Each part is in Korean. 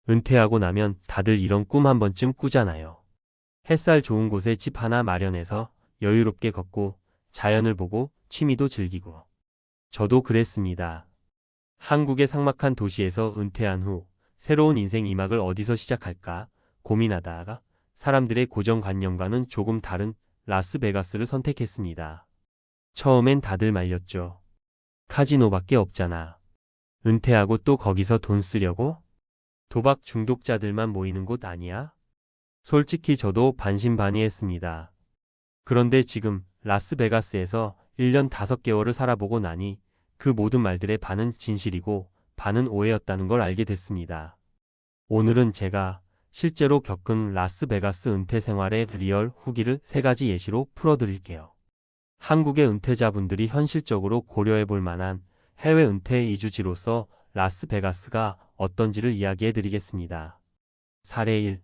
은퇴하고 나면 다들 이런 꿈 한 번쯤 꾸잖아요. 햇살 좋은 곳에 집 하나 마련해서 여유롭게 걷고 자연을 보고 취미도 즐기고. 저도 그랬습니다. 한국의 삭막한 도시에서 은퇴한 후 새로운 인생 2막을 어디서 시작할까 고민하다가 사람들의 고정관념과는 조금 다른 라스베가스를 선택했습니다. 처음엔 다들 말렸죠. 카지노밖에 없잖아. 은퇴하고 또 거기서 돈 쓰려고? 도박 중독자들만 모이는 곳 아니야? 솔직히 저도 반신반의했습니다. 그런데 지금 라스베가스에서 1년 5개월을 살아보고 나니 그 모든 말들의 반은 진실이고 반은 오해였다는 걸 알게 됐습니다. 오늘은 제가 실제로 겪은 라스베가스 은퇴 생활의 리얼 후기를 3가지 예시로 풀어드릴게요. 한국의 은퇴자분들이 현실적으로 고려해 볼 만한 해외 은퇴 이주지로서 라스베가스가 어떤지를 이야기해 드리겠습니다. 사례 1.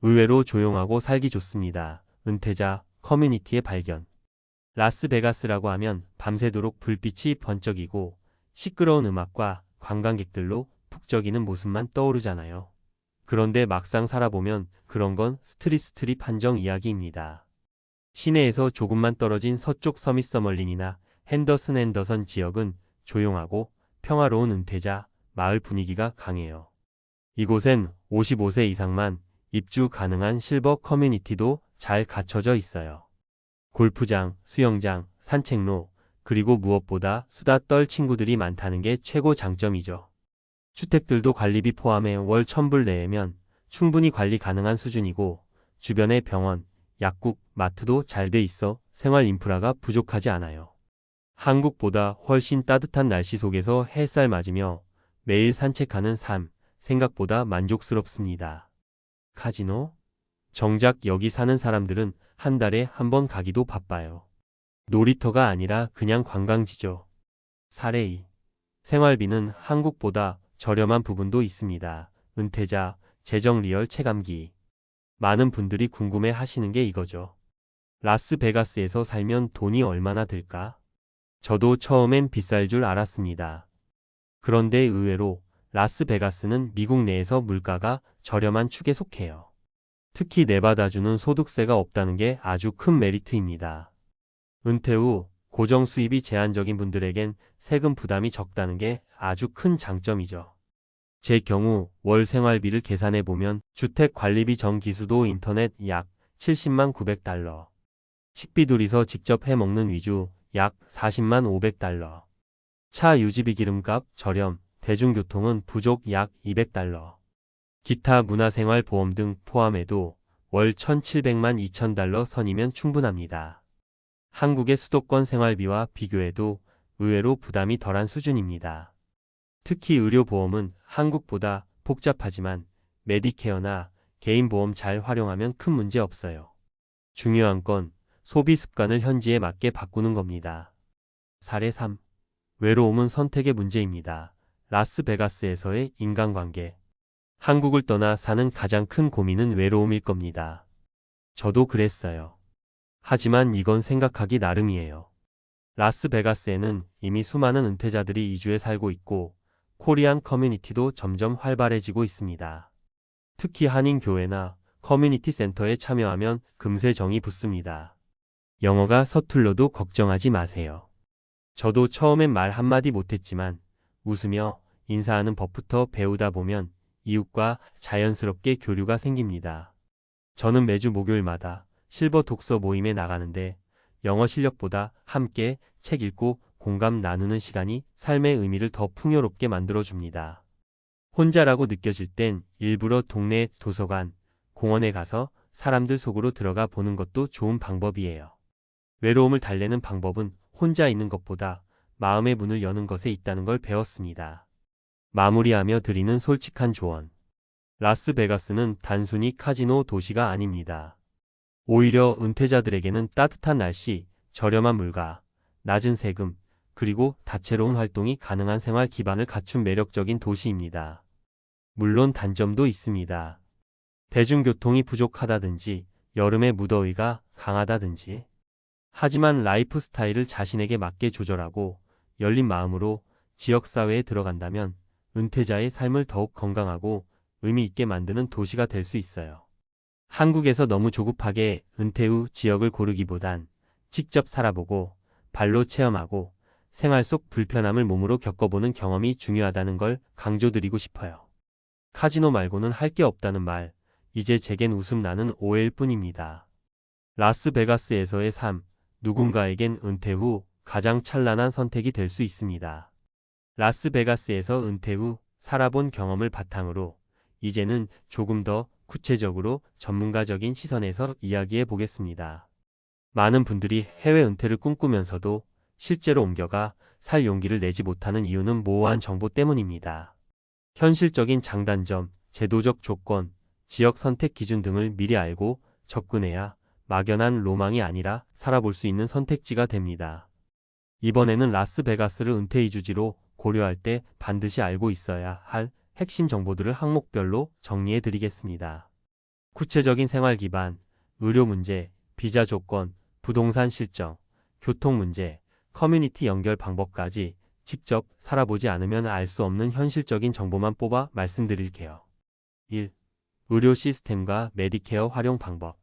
의외로 조용하고 살기 좋습니다. 은퇴자 커뮤니티의 발견. 라스베가스라고 하면 밤새도록 불빛이 번쩍이고 시끄러운 음악과 관광객들로 북적이는 모습만 떠오르잖아요. 그런데 막상 살아보면 그런 건 스트립 한정 이야기입니다. 시내에서 조금만 떨어진 서쪽 서밋서멀린이나 핸더슨 지역은 조용하고 평화로운 은퇴자 마을 분위기가 강해요. 이곳엔 55세 이상만 입주 가능한 실버 커뮤니티도 잘 갖춰져 있어요. 골프장, 수영장, 산책로, 그리고 무엇보다 수다 떨 친구들이 많다는 게 최고 장점이죠. 주택들도 관리비 포함해 월 1,000불 내면 충분히 관리 가능한 수준이고 주변에 병원, 약국, 마트도 잘 돼 있어 생활 인프라가 부족하지 않아요. 한국보다 훨씬 따뜻한 날씨 속에서 햇살 맞으며 매일 산책하는 삶, 생각보다 만족스럽습니다. 카지노? 정작 여기 사는 사람들은 한 달에 한 번 가기도 바빠요. 놀이터가 아니라 그냥 관광지죠. 사례 2. 생활비는 한국보다 저렴한 부분도 있습니다. 은퇴자, 재정 리얼 체감기. 많은 분들이 궁금해 하시는 게 이거죠. 라스베가스에서 살면 돈이 얼마나 들까? 저도 처음엔 비쌀 줄 알았습니다. 그런데 의외로 라스베가스는 미국 내에서 물가가 저렴한 축에 속해요. 특히 네바다주는 소득세가 없다는 게 아주 큰 메리트입니다. 은퇴 후 고정 수입이 제한적인 분들에겐 세금 부담이 적다는 게 아주 큰 장점이죠. 제 경우 월 생활비를 계산해 보면 주택 관리비 전 기수도 인터넷 약 70만 900달러, 식비 둘이서 직접 해 먹는 위주 약 40만 500달러, 차 유지비 기름값 저렴, 대중교통은 부족 약 200달러, 기타 문화생활 보험 등 포함해도 월 1,700만 2,000달러 선이면 충분합니다. 한국의 수도권 생활비와 비교해도 의외로 부담이 덜한 수준입니다. 특히 의료보험은 한국보다 복잡하지만 메디케어나 개인보험 잘 활용하면 큰 문제 없어요. 중요한 건 소비 습관을 현지에 맞게 바꾸는 겁니다. 사례 3. 외로움은 선택의 문제입니다. 라스베가스에서의 인간관계. 한국을 떠나 사는 가장 큰 고민은 외로움일 겁니다. 저도 그랬어요. 하지만 이건 생각하기 나름이에요. 라스베가스에는 이미 수많은 은퇴자들이 이주해 살고 있고 코리안 커뮤니티도 점점 활발해지고 있습니다. 특히 한인교회나 커뮤니티 센터에 참여하면 금세 정이 붙습니다. 영어가 서툴러도 걱정하지 마세요. 저도 처음엔 말 한마디 못했지만 웃으며 인사하는 법부터 배우다 보면 이웃과 자연스럽게 교류가 생깁니다. 저는 매주 목요일마다 실버 독서 모임에 나가는데 영어 실력보다 함께 책 읽고 공감 나누는 시간이 삶의 의미를 더 풍요롭게 만들어줍니다. 혼자라고 느껴질 땐 일부러 동네 도서관, 공원에 가서 사람들 속으로 들어가 보는 것도 좋은 방법이에요. 외로움을 달래는 방법은 혼자 있는 것보다 마음의 문을 여는 것에 있다는 걸 배웠습니다. 마무리하며 드리는 솔직한 조언. 라스베가스는 단순히 카지노 도시가 아닙니다. 오히려 은퇴자들에게는 따뜻한 날씨, 저렴한 물가, 낮은 세금, 그리고 다채로운 활동이 가능한 생활 기반을 갖춘 매력적인 도시입니다. 물론 단점도 있습니다. 대중교통이 부족하다든지, 여름의 무더위가 강하다든지. 하지만 라이프 스타일을 자신에게 맞게 조절하고 열린 마음으로 지역사회에 들어간다면 은퇴자의 삶을 더욱 건강하고 의미 있게 만드는 도시가 될 수 있어요. 한국에서 너무 조급하게 은퇴 후 지역을 고르기보단 직접 살아보고 발로 체험하고 생활 속 불편함을 몸으로 겪어보는 경험이 중요하다는 걸 강조드리고 싶어요. 카지노 말고는 할 게 없다는 말, 이제 제겐 웃음 나는 오해일 뿐입니다. 라스베가스에서의 삶, 누군가에겐 은퇴 후 가장 찬란한 선택이 될 수 있습니다. 라스베가스에서 은퇴 후 살아본 경험을 바탕으로 이제는 조금 더 구체적으로 전문가적인 시선에서 이야기해 보겠습니다. 많은 분들이 해외 은퇴를 꿈꾸면서도 실제로 옮겨가 살 용기를 내지 못하는 이유는 모호한 정보 때문입니다. 현실적인 장단점, 제도적 조건, 지역 선택 기준 등을 미리 알고 접근해야 막연한 로망이 아니라 살아볼 수 있는 선택지가 됩니다. 이번에는 라스베가스를 은퇴 이주지로 고려할 때 반드시 알고 있어야 할 핵심 정보들을 항목별로 정리해 드리겠습니다. 구체적인 생활 기반, 의료 문제, 비자 조건, 부동산 실정, 교통 문제, 커뮤니티 연결 방법까지 직접 살아보지 않으면 알 수 없는 현실적인 정보만 뽑아 말씀드릴게요. 1. 의료 시스템과 메디케어 활용 방법.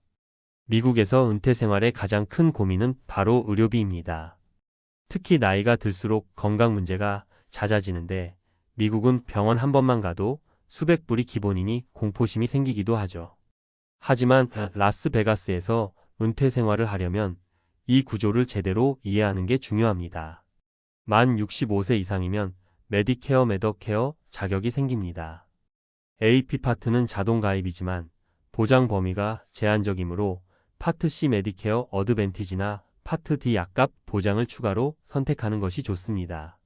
미국에서 은퇴 생활의 가장 큰 고민은 바로 의료비입니다. 특히 나이가 들수록 건강 문제가 잦아지는데 미국은 병원 한 번만 가도 수백 불이 기본이니 공포심이 생기기도 하죠. 하지만 라스베가스에서 은퇴 생활을 하려면 이 구조를 제대로 이해하는 게 중요합니다. 만 65세 이상이면 메디케어 메더케어 자격이 생깁니다. AP 파트는 자동 가입이지만 보장 범위가 제한적이므로 파트 C 메디케어 어드밴티지나 파트 D 약값 보장을 추가로 선택하는 것이 좋습니다.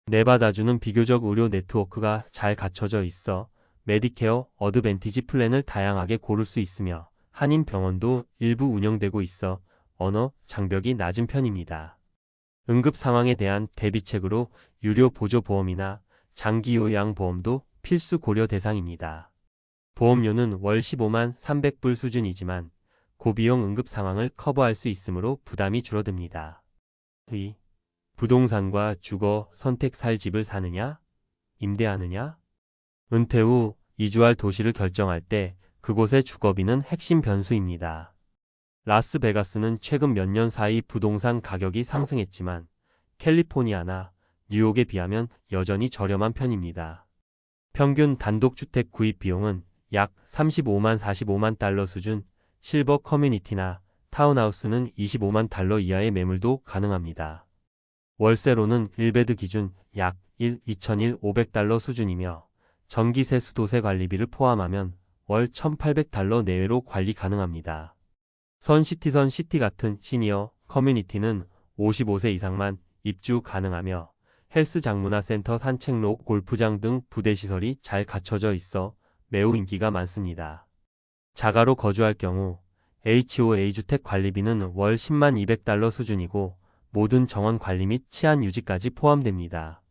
네바다주는 비교적 의료 네트워크가 잘 갖춰져 있어 메디케어 어드밴티지 플랜을 다양하게 고를 수 있으며 한인 병원도 일부 운영되고 있어 언어 장벽이 낮은 편입니다. 응급 상황에 대한 대비책으로 유료 보조보험이나 장기요양보험도 필수 고려 대상입니다. 보험료는 월 15만 300불 수준이지만 고비용 응급 상황을 커버할 수 있으므로 부담이 줄어듭니다. 2. 부동산과 주거 선택 살 집을 사느냐? 임대하느냐? 은퇴 후 이주할 도시를 결정할 때 그곳의 주거비는 핵심 변수입니다. 라스베가스는 최근 몇 년 사이 부동산 가격이 상승했지만 캘리포니아나 뉴욕에 비하면 여전히 저렴한 편입니다. 평균 단독주택 구입 비용은 약 35만 45만 달러 수준, 실버 커뮤니티나 타운하우스는 25만 달러 이하의 매물도 가능합니다. 월세로는 1베드 기준 약 2,500달러 수준이며 전기세 수도세 관리비를 포함하면 월 1,800달러 내외로 관리 가능합니다. 선시티선 시티 같은 시니어 커뮤니티는 55세 이상만 입주 가능하며 헬스장 문화센터 산책로 골프장 등 부대시설이 잘 갖춰져 있어 매우 인기가 많습니다. 자가로 거주할 경우 HOA 주택 관리비는 월 10만 200달러 수준이고 모든 정원 관리 및 치안 유지까지 포함됩니다.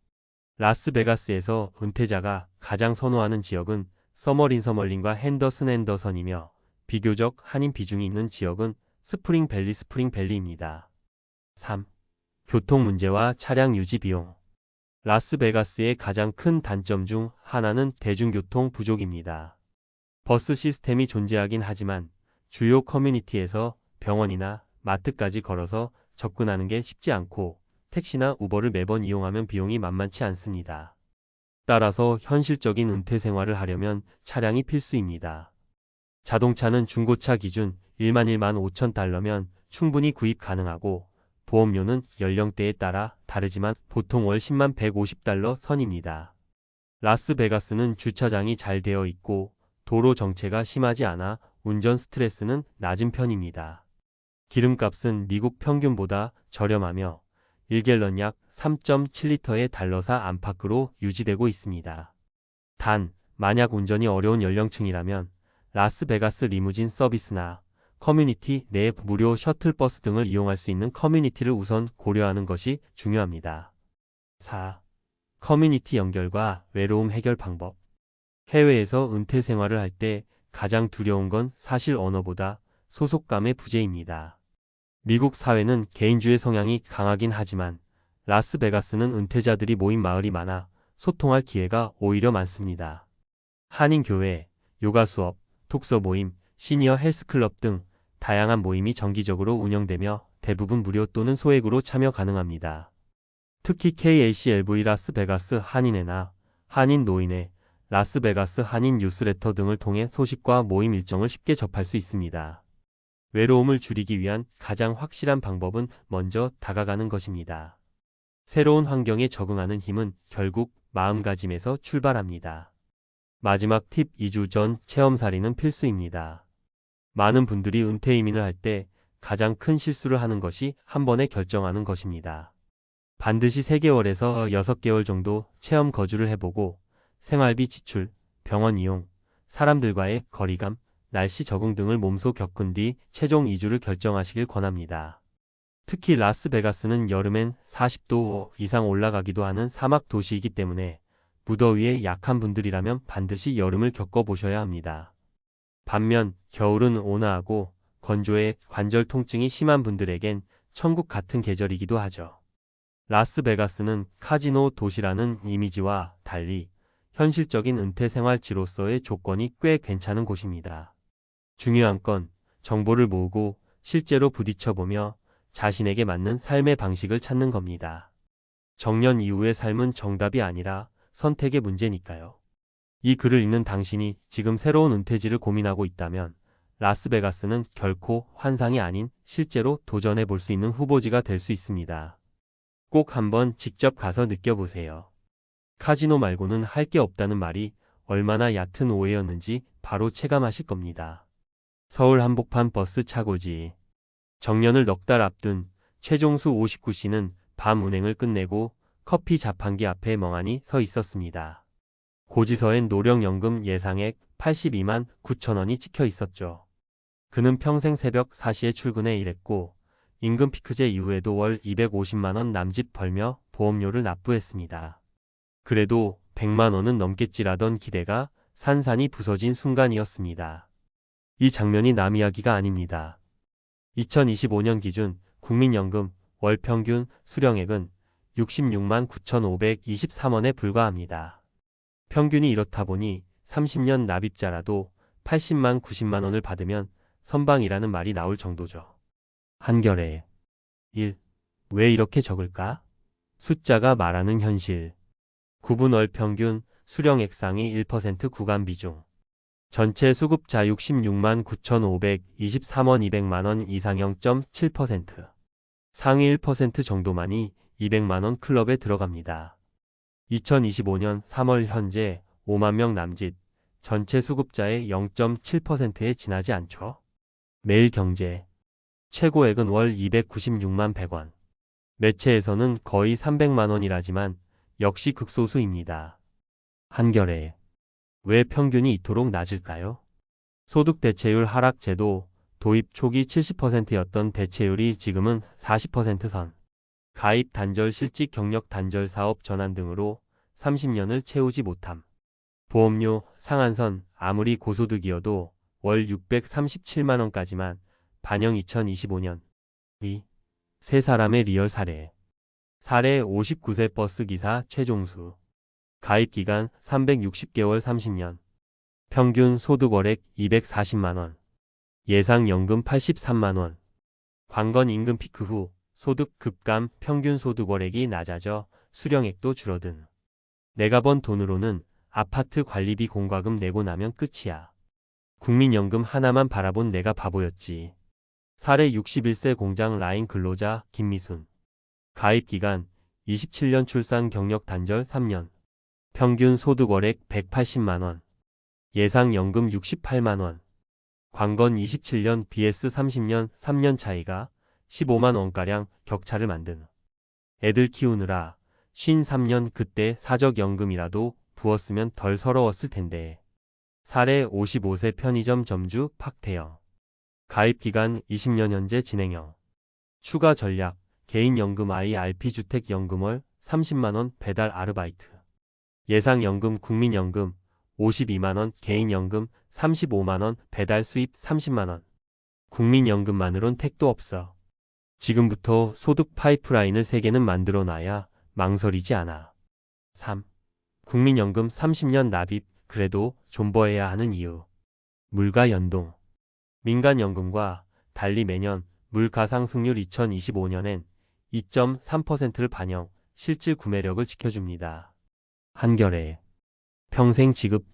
라스베가스에서 은퇴자가 가장 선호하는 지역은 서머린과 핸더슨이며 비교적 한인 비중이 있는 지역은 스프링밸리입니다. 3. 교통 문제와 차량 유지 비용. 라스베가스의 가장 큰 단점 중 하나는 대중교통 부족입니다. 버스 시스템이 존재하긴 하지만 주요 커뮤니티에서 병원이나 마트까지 걸어서 접근하는 게 쉽지 않고 택시나 우버를 매번 이용하면 비용이 만만치 않습니다. 따라서 현실적인 은퇴 생활을 하려면 차량이 필수입니다. 자동차는 중고차 기준 1만 5천 달러면 충분히 구입 가능하고 보험료는 연령대에 따라 다르지만 보통 월 10만 150달러 선입니다. 라스베가스는 주차장이 잘 되어 있고 도로 정체가 심하지 않아 운전 스트레스는 낮은 편입니다. 기름값은 미국 평균보다 저렴하며 1갤런 약 3.7리터의 달러사 안팎으로 유지되고 있습니다. 단, 만약 운전이 어려운 연령층이라면 라스베가스 리무진 서비스나 커뮤니티 내 무료 셔틀버스 등을 이용할 수 있는 커뮤니티를 우선 고려하는 것이 중요합니다. 4. 커뮤니티 연결과 외로움 해결 방법. 해외에서 은퇴 생활을 할 때 가장 두려운 건 사실 언어보다 소속감의 부재입니다. 미국 사회는 개인주의 성향이 강하긴 하지만 라스베가스는 은퇴자들이 모인 마을이 많아 소통할 기회가 오히려 많습니다. 한인교회, 요가 수업, 독서 모임, 시니어 헬스클럽 등 다양한 모임이 정기적으로 운영되며 대부분 무료 또는 소액으로 참여 가능합니다. 특히 KACLV 라스베가스 한인회나 한인 노인회, 라스베가스 한인 뉴스레터 등을 통해 소식과 모임 일정을 쉽게 접할 수 있습니다. 외로움을 줄이기 위한 가장 확실한 방법은 먼저 다가가는 것입니다. 새로운 환경에 적응하는 힘은 결국 마음가짐에서 출발합니다. 마지막 팁 2주 전 체험살이는 필수입니다. 많은 분들이 은퇴 이민을 할 때 가장 큰 실수를 하는 것이 한 번에 결정하는 것입니다. 반드시 3개월에서 6개월 정도 체험 거주를 해보고 생활비 지출, 병원 이용, 사람들과의 거리감, 날씨 적응 등을 몸소 겪은 뒤 최종 이주를 결정하시길 권합니다. 특히 라스베가스는 여름엔 40도 이상 올라가기도 하는 사막 도시이기 때문에 무더위에 약한 분들이라면 반드시 여름을 겪어보셔야 합니다. 반면 겨울은 온화하고 건조해 관절 통증이 심한 분들에겐 천국 같은 계절이기도 하죠. 라스베가스는 카지노 도시라는 이미지와 달리 현실적인 은퇴 생활지로서의 조건이 꽤 괜찮은 곳입니다. 중요한 건 정보를 모으고 실제로 부딪혀보며 자신에게 맞는 삶의 방식을 찾는 겁니다. 정년 이후의 삶은 정답이 아니라 선택의 문제니까요. 이 글을 읽는 당신이 지금 새로운 은퇴지를 고민하고 있다면 라스베가스는 결코 환상이 아닌 실제로 도전해 볼 수 있는 후보지가 될 수 있습니다. 꼭 한번 직접 가서 느껴보세요. 카지노 말고는 할 게 없다는 말이 얼마나 얕은 오해였는지 바로 체감하실 겁니다. 서울 한복판 버스 차고지. 정년을 넉 달 앞둔 최종수 59씨는 밤 운행을 끝내고 커피 자판기 앞에 멍하니 서 있었습니다. 고지서엔 노령연금 예상액 82만 9천 원이 찍혀 있었죠. 그는 평생 새벽 4시에 출근해 일했고 임금 피크제 이후에도 월 250만 원 남짓 벌며 보험료를 납부했습니다. 그래도 100만 원은 넘겠지라던 기대가 산산이 부서진 순간이었습니다. 이 장면이 남 이야기가 아닙니다. 2025년 기준 국민연금 월 평균 수령액은 66만 9,523원에 불과합니다. 평균이 이렇다 보니 30년 납입자라도 80만 90만 원을 받으면 선방이라는 말이 나올 정도죠. 한겨레 1. 왜 이렇게 적을까? 숫자가 말하는 현실. 9분 월 평균 수령액 상위 1% 구간 비중. 전체 수급자 66만 9,523원 200만 원 이상 0.7%. 상위 1% 정도만이 200만 원 클럽에 들어갑니다. 2025년 3월 현재 5만 명 남짓, 전체 수급자의 0.7%에 지나지 않죠. 매일경제. 최고액은 월 296만 100원. 매체에서는 거의 300만 원이라지만 역시 극소수입니다. 한겨레. 왜 평균이 이토록 낮을까요? 소득 대체율 하락 제도 도입 초기 70%였던 대체율이 지금은 40% 선. 가입 단절 실직 경력 단절 사업 전환 등으로 30년을 채우지 못함. 보험료 상한선 아무리 고소득이어도 월 637만 원까지만 반영 2025년. 2. 세 사람의 리얼 사례. 사례 59세 버스기사 최종수. 가입 기간 360개월 30년. 평균 소득월액 240만원. 예상 연금 83만원. 관건 임금 피크 후 소득 급감 평균 소득월액이 낮아져 수령액도 줄어든. 내가 번 돈으로는 아파트 관리비 공과금 내고 나면 끝이야. 국민연금 하나만 바라본 내가 바보였지. 사례 61세 공장 라인 근로자 김미순. 가입 기간 27년 출산 경력 단절 3년. 평균 소득월액 180만원. 예상 연금 68만원. 관건 27년 vs 30년 3년 차이가 15만 원가량 격차를 만든. 애들 키우느라 53년 그때 사적연금이라도 부었으면 덜 서러웠을 텐데. 사례 55세 편의점 점주 박태영. 가입 기간 20년 현재 진행형. 추가 전략 개인연금 IRP주택연금월 30만원 배달 아르바이트. 예상연금 국민연금 52만원 개인연금 35만원 배달 수입 30만원. 국민연금만으론 택도 없어. 지금부터 소득 파이프라인을 3개는 만들어 놔야 망설이지 않아. 3. 국민연금 30년 납입 그래도 존버해야 하는 이유. 물가 연동. 민간연금과 달리 매년 물가 상승률 2025년엔 2.3%를 반영, 실질 구매력을 지켜줍니다. 한겨레. 평생 지급.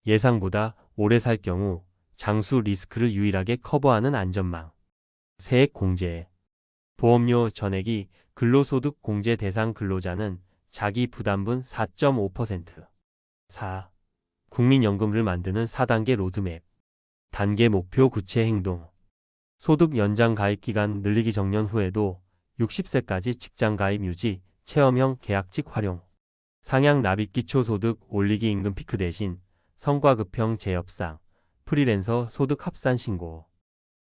예상보다 오래 살 경우 장수 리스크를 유일하게 커버하는 안전망. 세액 공제. 보험료 전액이 근로소득 공제 대상 근로자는 자기 부담분 4.5%. 4. 국민연금을 만드는 4단계 로드맵. 단계 목표 구체 행동. 소득 연장 가입 기간 늘리기 정년 후에도 60세까지 직장 가입 유지, 체험형 계약직 활용. 상향 납입 기초소득 올리기 임금 피크 대신 성과급형 재협상, 프리랜서 소득 합산 신고.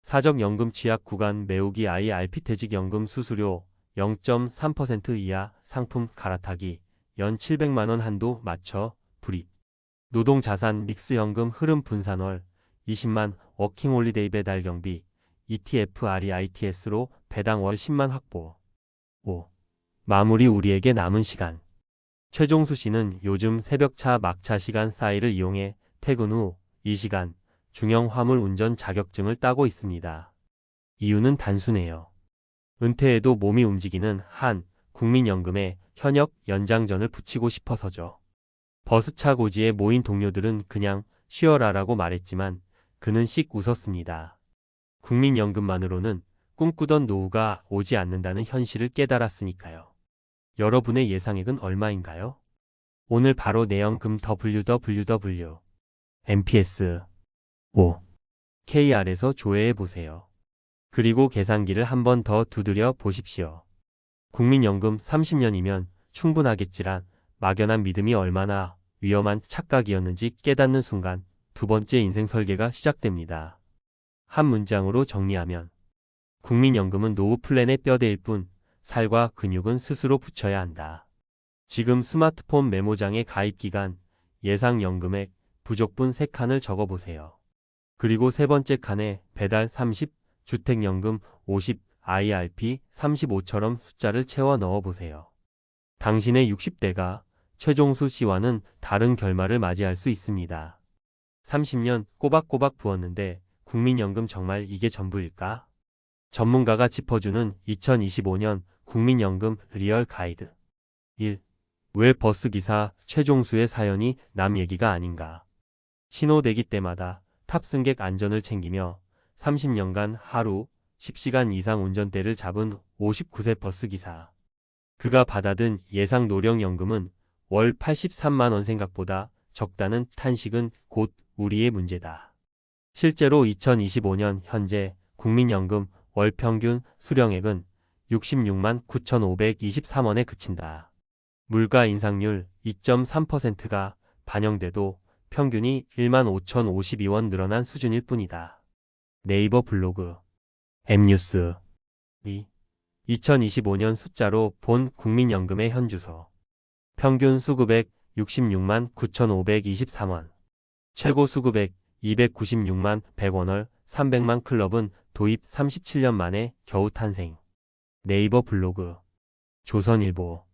사적연금 취약 구간 메우기 IRP 퇴직연금 수수료 0.3% 이하 상품 갈아타기 연 700만원 한도 맞춰 불입. 노동자산 믹스연금 흐름 분산월 20만 워킹홀리데이 배달 경비 ETF REITS로 배당 월 10만 확보. 5. 마무리 우리에게 남은 시간. 최종수 씨는 요즘 새벽차 막차 시간 사이를 이용해 퇴근 후 이 시간 중형 화물 운전 자격증을 따고 있습니다. 이유는 단순해요. 은퇴해도 몸이 움직이는 한 국민연금에 현역 연장전을 붙이고 싶어서죠. 버스차 고지에 모인 동료들은 그냥 쉬어라라고 말했지만 그는 씩 웃었습니다. 국민연금만으로는 꿈꾸던 노후가 오지 않는다는 현실을 깨달았으니까요. 여러분의 예상액은 얼마인가요? 오늘 바로 내연금 www. MPS. 5. KR에서 조회해 보세요. 그리고 계산기를 한 번 더 두드려 보십시오. 국민연금 30년이면 충분하겠지란 막연한 믿음이 얼마나 위험한 착각이었는지 깨닫는 순간 두 번째 인생 설계가 시작됩니다. 한 문장으로 정리하면 국민연금은 노후 플랜의 뼈대일 뿐 살과 근육은 스스로 붙여야 한다. 지금 스마트폰 메모장에 가입기간, 예상연금액, 부족분 3칸을 적어보세요. 그리고 세 번째 칸에 배달 30, 주택연금 50, IRP 35처럼 숫자를 채워 넣어보세요. 당신의 60대가 최종수 씨와는 다른 결말을 맞이할 수 있습니다. 30년 꼬박꼬박 부었는데 국민연금 정말 이게 전부일까? 전문가가 짚어주는 2025년 국민연금 리얼 가이드. 1. 왜 버스기사 최종수의 사연이 남 얘기가 아닌가? 신호대기 때마다 탑승객 안전을 챙기며 30년간 하루 10시간 이상 운전대를 잡은 59세 버스기사. 그가 받아든 예상 노령연금은 월 83만원 생각보다 적다는 탄식은 곧 우리의 문제다. 실제로 2025년 현재 국민연금 월 평균 수령액은 66만 9,523원에 그친다. 물가 인상률 2.3%가 반영돼도 평균이 1만 5,052원 늘어난 수준일 뿐이다. 네이버 블로그 M뉴스 2. 2025년 숫자로 본 국민연금의 현주소. 평균 수급액 66만 9,523원. 최고 수급액 296만 100원월 300만 클럽은 도입 37년 만에 겨우 탄생. 네이버 블로그 조선일보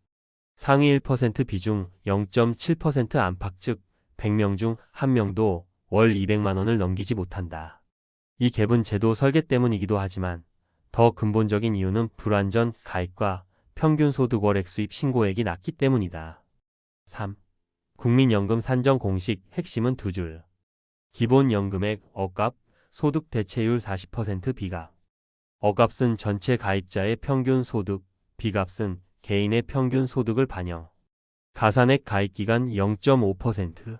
상위 1% 비중 0.7% 안팎 즉 100명 중 1명도 월 200만원을 넘기지 못한다. 이 갭은 제도 설계 때문이기도 하지만 더 근본적인 이유는 불완전 가입과 평균 소득 월액 수입 신고액이 낮기 때문이다. 3. 국민연금 산정 공식 핵심은 두 줄. 기본연금액 억갑 소득 대체율 40% 비갑. 억값은 전체 가입자의 평균 소득, 비값은 개인의 평균 소득을 반영. 가산액 가입기간 0.5%.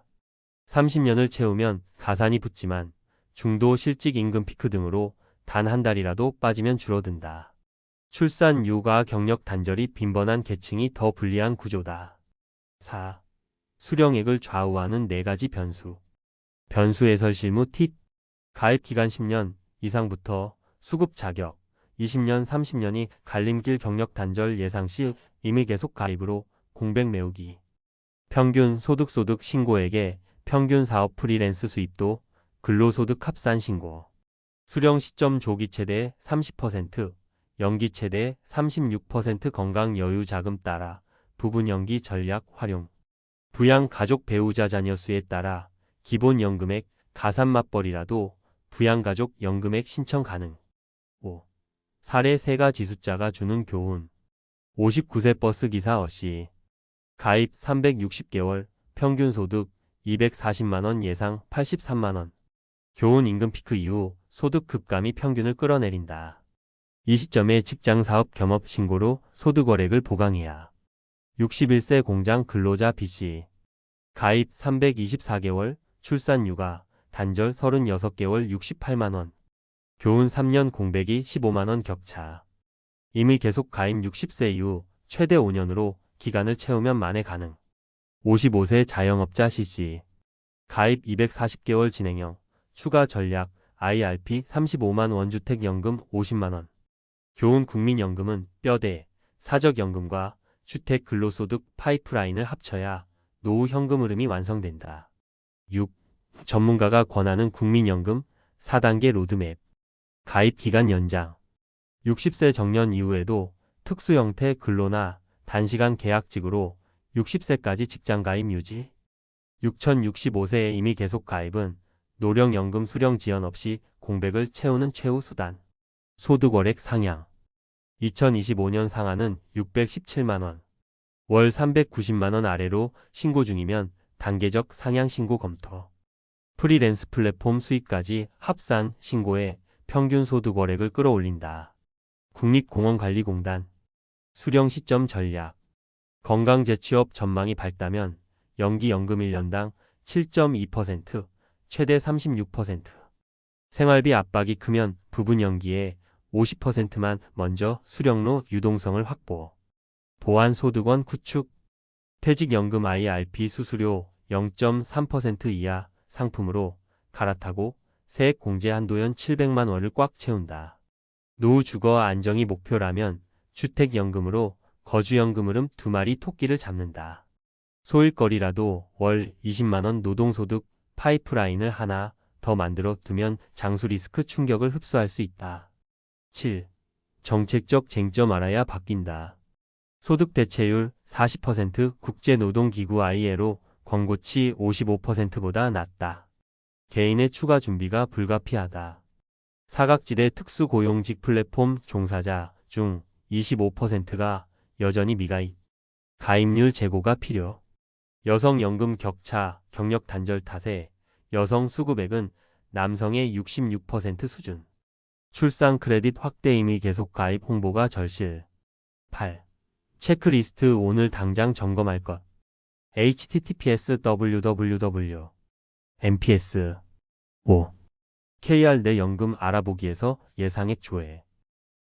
30년을 채우면 가산이 붙지만 중도 실직 임금 피크 등으로 단 한 달이라도 빠지면 줄어든다. 출산, 육아, 경력 단절이 빈번한 계층이 더 불리한 구조다. 4. 수령액을 좌우하는 4가지 변수. 변수 해설 실무 팁. 가입기간 10년 이상부터 수급 자격, 20년, 30년이 갈림길 경력 단절 예상 시 임의 계속 가입으로 공백 메우기. 평균 소득 신고액에 평균 사업 프리랜스 수입도 근로소득 합산 신고. 수령 시점 조기 최대 30%, 연기 최대 36% 건강 여유 자금 따라 부분 연기 전략 활용. 부양 가족 배우자 자녀 수에 따라 기본연금액 가산 맞벌이라도 부양가족 연금액 신청 가능. 5. 사례 세가지 숫자가 주는 교훈. 59세 버스기사 어씨. 가입 360개월, 평균 소득 240만원, 예상 83만원. 교훈 임금 피크 이후 소득 급감이 평균을 끌어내린다. 이 시점에 직장 사업 겸업 신고로 소득월액을 보강해야. 61세 공장 근로자 B씨. 가입 324개월, 출산 육아, 단절 36개월 68만원. 교훈 3년 공백이 15만원 격차. 임의 계속 가입 60세 이후 최대 5년으로 기간을 채우면 만회 가능. 55세 자영업자 C씨. 가입 240개월 진행형, 추가 전략, IRP 35만 원주택연금 50만원. 교훈 국민연금은 뼈대, 사적연금과 주택 근로소득 파이프라인을 합쳐야 노후 현금 흐름이 완성된다. 6. 전문가가 권하는 국민연금 4단계 로드맵. 가입 기간 연장. 60세 정년 이후에도 특수 형태 근로나 단시간 계약직으로 60세까지 직장 가입 유지. 6065세의 임의 계속 가입은 노령연금 수령 지연 없이 공백을 채우는 최후 수단. 소득월액 상향. 2025년 상한은 617만원. 월 390만원 아래로 신고 중이면 단계적 상향 신고 검토. 프리랜스 플랫폼 수익까지 합산 신고해 평균 소득월액을 끌어올린다. 국립공원관리공단. 수령 시점 전략. 건강 재취업 전망이 밝다면 연기연금 1년당 7.2%, 최대 36%. 생활비 압박이 크면 부분 연기에 50%만 먼저 수령로 유동성을 확보. 보완 소득원 구축. 퇴직연금 IRP 수수료 0.3% 이하 상품으로 갈아타고 세액 공제 한도연 700만 원을 꽉 채운다. 노후 주거 안정이 목표라면 주택연금으로 거주연금 흐름 2마리 토끼를 잡는다. 소일거리라도 월 20만원 노동소득 파이프라인을 하나 더 만들어 두면 장수 리스크 충격을 흡수할 수 있다. 7. 정책적 쟁점 알아야 바뀐다. 소득 대체율 40%, 국제노동기구 ILO 권고치 55%보다 낮다. 개인의 추가 준비가 불가피하다. 사각지대 특수고용직 플랫폼 종사자 중 25%가 여전히 미가입. 가입률 제고가 필요. 여성연금 격차, 경력 단절 탓에 여성 수급액은 남성의 66% 수준. 출산 크레딧 확대 임의 계속 가입 홍보가 절실. 8. 체크리스트 오늘 당장 점검할 것. https://www. mps. 5. KR 내 연금 알아보기에서 예상액 조회.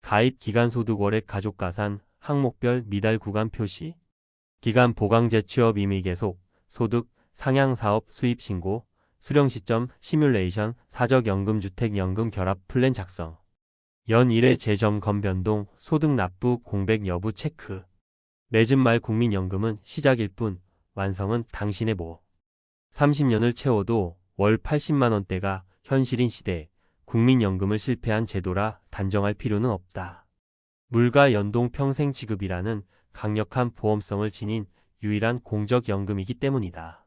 가입 기간 소득월액 가족가산 항목별 미달 구간 표시. 기간 보강 재취업 임의 계속, 소득, 상향 사업 수입 신고, 수령 시점 시뮬레이션, 사적연금 주택연금 결합 플랜 작성. 연 1회 재점검 변동, 소득 납부 공백 여부 체크. 맺은 말 국민연금은 시작일 뿐 완성은 당신의 몫. 30년을 채워도 월 80만원대가 현실인 시대, 국민연금을 실패한 제도라 단정할 필요는 없다. 물가 연동 평생 지급이라는 강력한 보험성을 지닌 유일한 공적연금이기 때문이다.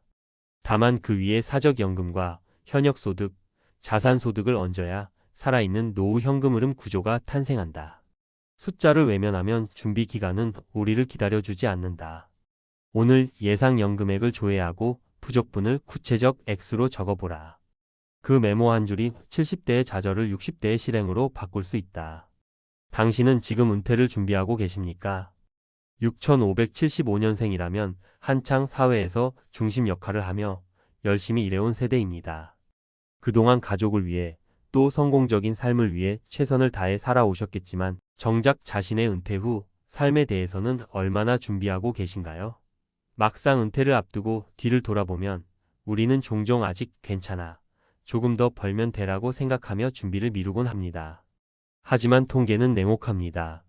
다만 그 위에 사적연금과 현역소득, 자산소득을 얹어야 살아있는 노후 현금 흐름 구조가 탄생한다. 숫자를 외면하면 준비기간은 우리를 기다려주지 않는다. 오늘 예상연금액을 조회하고 부족분을 구체적 액수로 적어보라. 그 메모 한 줄이 70대의 좌절을 60대의 실행으로 바꿀 수 있다. 당신은 지금 은퇴를 준비하고 계십니까? 6575년생이라면 한창 사회에서 중심 역할을 하며 열심히 일해온 세대입니다. 그동안 가족을 위해 또 성공적인 삶을 위해 최선을 다해 살아오셨겠지만 정작 자신의 은퇴 후 삶에 대해서는 얼마나 준비하고 계신가요? 막상 은퇴를 앞두고 뒤를 돌아보면 우리는 종종 아직 괜찮아, 조금 더 벌면 되라고 생각하며 준비를 미루곤 합니다. 하지만 통계는 냉혹합니다.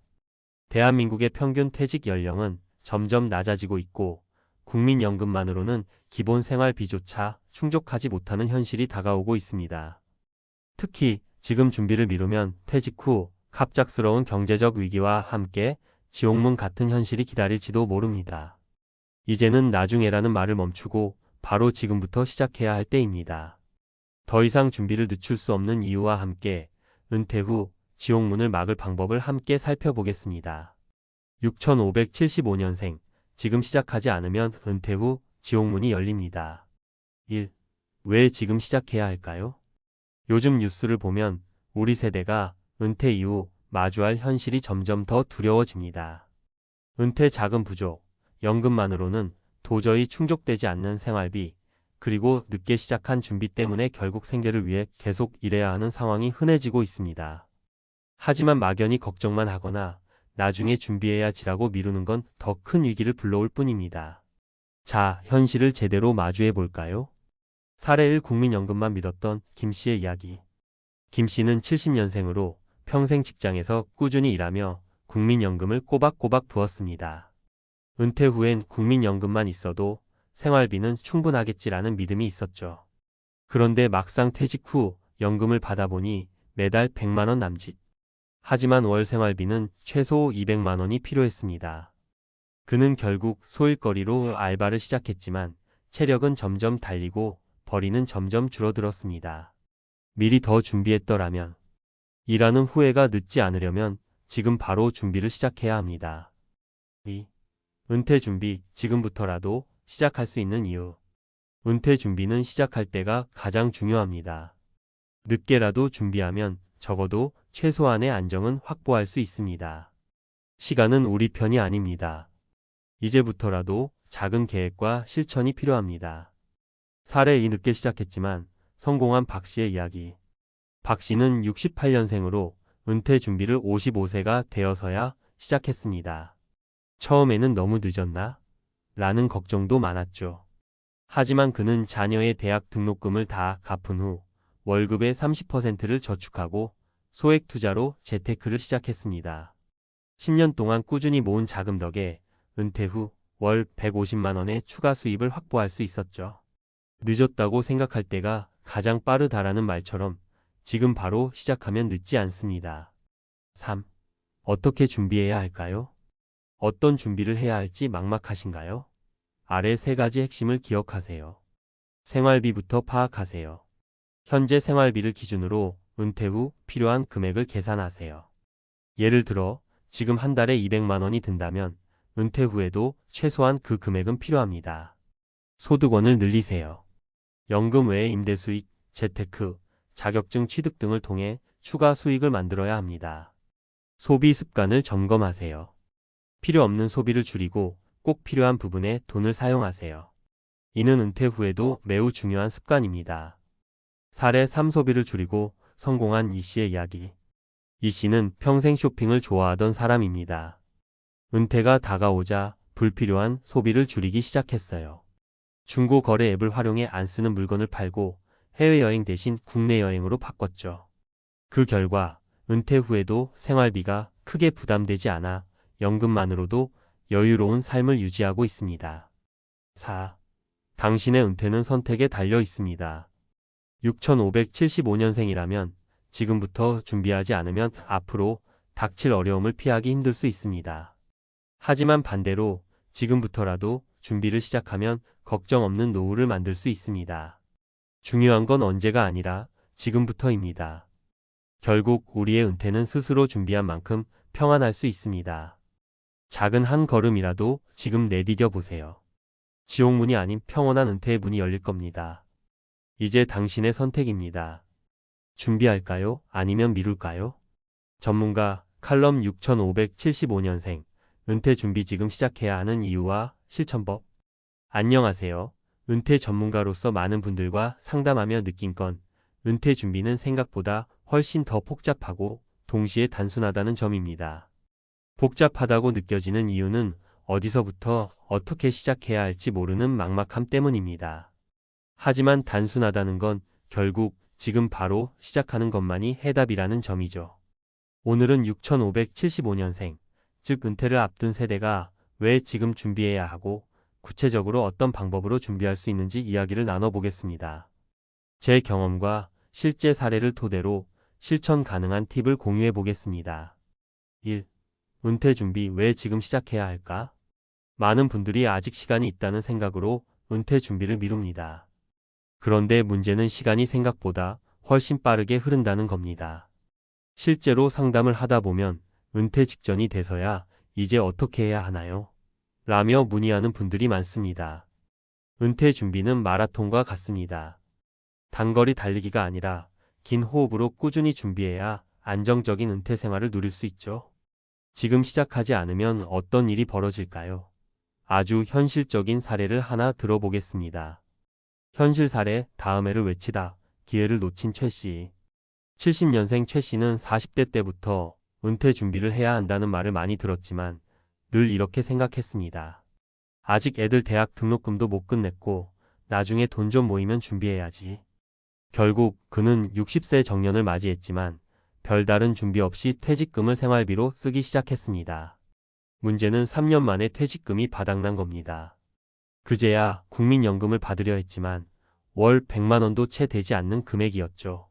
대한민국의 평균 퇴직 연령은 점점 낮아지고 있고 국민연금만으로는 기본 생활비조차 충족하지 못하는 현실이 다가오고 있습니다. 특히 지금 준비를 미루면 퇴직 후 갑작스러운 경제적 위기와 함께 지옥문 같은 현실이 기다릴지도 모릅니다. 이제는 나중에라는 말을 멈추고 바로 지금부터 시작해야 할 때입니다. 더 이상 준비를 늦출 수 없는 이유와 함께 은퇴 후 지옥문을 막을 방법을 함께 살펴보겠습니다. 6575년생, 지금 시작하지 않으면 은퇴 후 지옥문이 열립니다. 1. 왜 지금 시작해야 할까요? 요즘 뉴스를 보면 우리 세대가 은퇴 이후 마주할 현실이 점점 더 두려워집니다. 은퇴 자금 부족, 연금만으로는 도저히 충족되지 않는 생활비, 그리고 늦게 시작한 준비 때문에 결국 생계를 위해 계속 일해야 하는 상황이 흔해지고 있습니다. 하지만 막연히 걱정만 하거나 나중에 준비해야지라고 미루는 건 더 큰 위기를 불러올 뿐입니다. 자, 현실을 제대로 마주해 볼까요? 사례 1. 국민연금만 믿었던 김 씨의 이야기. 김 씨는 70년생으로 평생 직장에서 꾸준히 일하며 국민연금을 꼬박꼬박 부었습니다. 은퇴 후엔 국민연금만 있어도 생활비는 충분하겠지라는 믿음이 있었죠. 그런데 막상 퇴직 후 연금을 받아보니 매달 100만 원 남짓. 하지만 월 생활비는 최소 200만 원이 필요했습니다. 그는 결국 소일거리로 알바를 시작했지만 체력은 점점 달리고 벌이는 점점 줄어들었습니다. 미리 더 준비했더라면. 일하는 후회가 늦지 않으려면 지금 바로 준비를 시작해야 합니다. 2. 은퇴 준비, 지금부터라도 시작할 수 있는 이유. 은퇴 준비는 시작할 때가 가장 중요합니다. 늦게라도 준비하면 적어도 최소한의 안정은 확보할 수 있습니다. 시간은 우리 편이 아닙니다. 이제부터라도 작은 계획과 실천이 필요합니다. 사례 2. 늦게 시작했지만 성공한 박 씨의 이야기. 박 씨는 68년생으로 은퇴 준비를 55세가 되어서야 시작했습니다. 처음에는 너무 늦었나? 라는 걱정도 많았죠. 하지만 그는 자녀의 대학 등록금을 다 갚은 후 월급의 30%를 저축하고 소액 투자로 재테크를 시작했습니다. 10년 동안 꾸준히 모은 자금 덕에 은퇴 후 월 150만 원의 추가 수입을 확보할 수 있었죠. 늦었다고 생각할 때가 가장 빠르다라는 말처럼 지금 바로 시작하면 늦지 않습니다. 3. 어떻게 준비해야 할까요? 어떤 준비를 해야 할지 막막하신가요? 아래 3가지 핵심을 기억하세요. 생활비부터 파악하세요. 현재 생활비를 기준으로 은퇴 후 필요한 금액을 계산하세요. 예를 들어 지금 한 달에 200만 원이 든다면 은퇴 후에도 최소한 그 금액은 필요합니다. 소득원을 늘리세요. 연금 외에 임대 수익, 재테크, 자격증 취득 등을 통해 추가 수익을 만들어야 합니다. 소비 습관을 점검하세요. 필요 없는 소비를 줄이고 꼭 필요한 부분에 돈을 사용하세요. 이는 은퇴 후에도 매우 중요한 습관입니다. 사례 3. 소비를 줄이고 성공한 이 씨의 이야기. 이 씨는 평생 쇼핑을 좋아하던 사람입니다. 은퇴가 다가오자 불필요한 소비를 줄이기 시작했어요. 중고 거래 앱을 활용해 안 쓰는 물건을 팔고 해외여행 대신 국내 여행으로 바꿨죠. 그 결과 은퇴 후에도 생활비가 크게 부담되지 않아 연금만으로도 여유로운 삶을 유지하고 있습니다. 4. 당신의 은퇴는 선택에 달려 있습니다. 6575년생이라면 지금부터 준비하지 않으면 앞으로 닥칠 어려움을 피하기 힘들 수 있습니다. 하지만 반대로 지금부터라도 준비를 시작하면 걱정 없는 노후를 만들 수 있습니다. 중요한 건 언제가 아니라 지금부터입니다. 결국 우리의 은퇴는 스스로 준비한 만큼 평안할 수 있습니다. 작은 한 걸음이라도 지금 내디뎌 보세요. 지옥문이 아닌 평온한 은퇴의 문이 열릴 겁니다. 이제 당신의 선택입니다. 준비할까요? 아니면 미룰까요? 전문가 칼럼 6575년생 은퇴 준비 지금 시작해야 하는 이유와 실천법. 안녕하세요. 은퇴 전문가로서 많은 분들과 상담하며 느낀 건 은퇴 준비는 생각보다 훨씬 더 복잡하고 동시에 단순하다는 점입니다. 복잡하다고 느껴지는 이유는 어디서부터 어떻게 시작해야 할지 모르는 막막함 때문입니다. 하지만 단순하다는 건 결국 지금 바로 시작하는 것만이 해답이라는 점이죠. 오늘은 6575년생, 즉 은퇴를 앞둔 세대가 왜 지금 준비해야 하고 구체적으로 어떤 방법으로 준비할 수 있는지 이야기를 나눠보겠습니다. 제 경험과 실제 사례를 토대로 실천 가능한 팁을 공유해 보겠습니다. 1. 은퇴 준비 왜 지금 시작해야 할까? 많은 분들이 아직 시간이 있다는 생각으로 은퇴 준비를 미룹니다. 그런데 문제는 시간이 생각보다 훨씬 빠르게 흐른다는 겁니다. 실제로 상담을 하다 보면 은퇴 직전이 돼서야 이제 어떻게 해야 하나요? 라며 문의하는 분들이 많습니다. 은퇴 준비는 마라톤과 같습니다. 단거리 달리기가 아니라 긴 호흡으로 꾸준히 준비해야 안정적인 은퇴 생활을 누릴 수 있죠. 지금 시작하지 않으면 어떤 일이 벌어질까요? 아주 현실적인 사례를 하나 들어보겠습니다. 현실 사례 다음해를 외치다 기회를 놓친 최 씨. 70년생 최 씨는 40대 때부터 은퇴 준비를 해야 한다는 말을 많이 들었지만 늘 이렇게 생각했습니다. 아직 애들 대학 등록금도 못 끝냈고 나중에 돈 좀 모이면 준비해야지. 결국 그는 60세 정년을 맞이했지만 별다른 준비 없이 퇴직금을 생활비로 쓰기 시작했습니다. 문제는 3년 만에 퇴직금이 바닥난 겁니다. 그제야 국민연금을 받으려 했지만 월 100만 원도 채 되지 않는 금액이었죠.